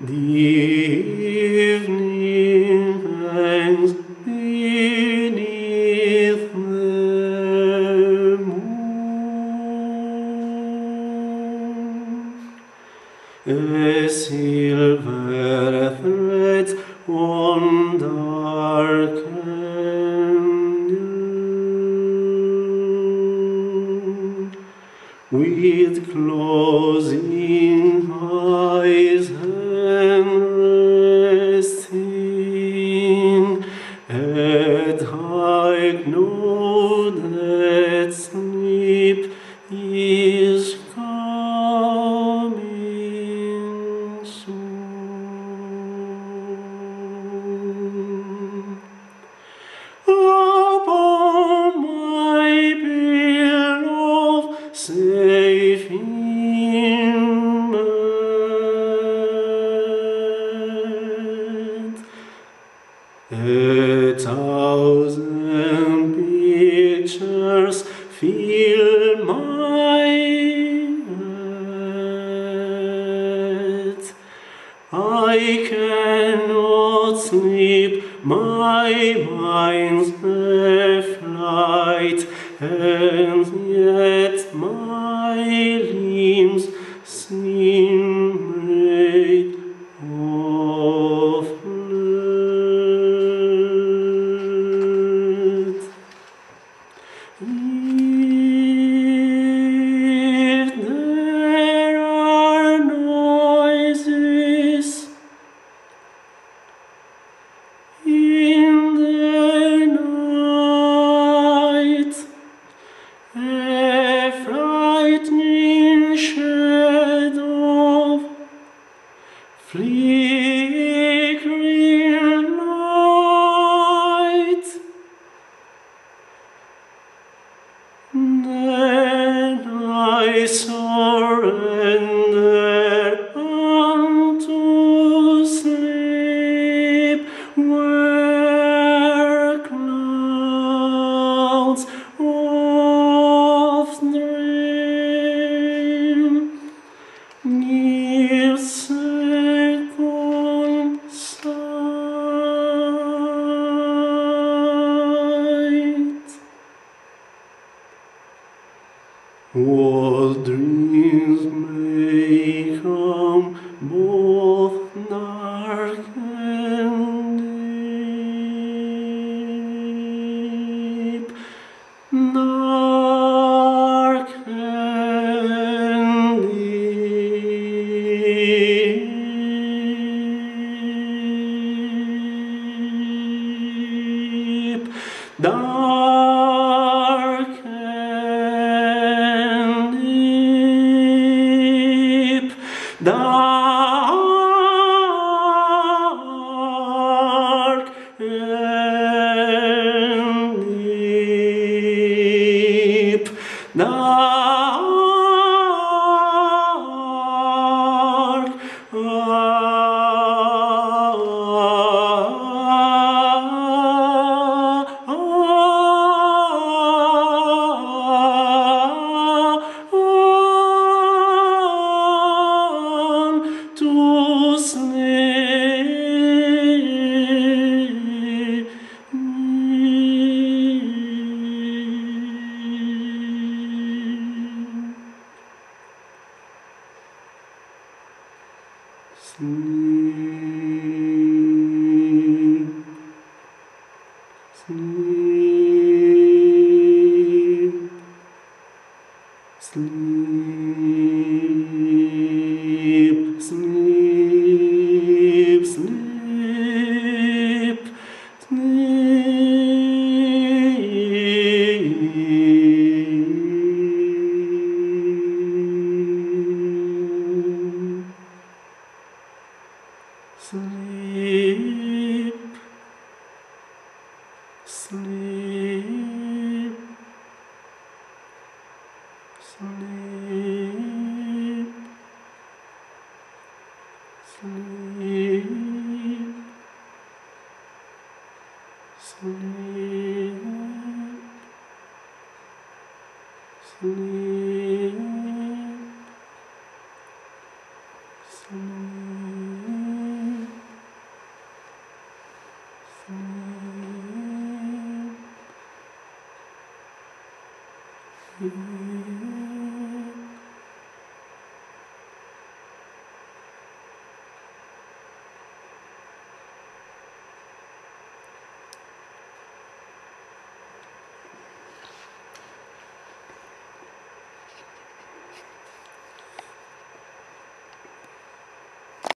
The evening hangs beneath the moon. Silver threads one dark candle, with closing eyes and resting, and I know that sleep is coming soon. Upon my pillow safe in bed, a thousand pictures fill my head. I cannot sleep, my mind's aflight, and yet my limbs seem made of lead. If there are noises in the night, a frightening shadow, flickering light, then I surrender unto sleep, where clouds of dream give second sight. All dreams may come both dark and deep, dark and deep, dark and deep, dark and deep, to sleep. Sleep, sleep, sleep, sleep, sleep, sleep, sleep, sleep, sleep, sleep, sleep, sleep. sleep.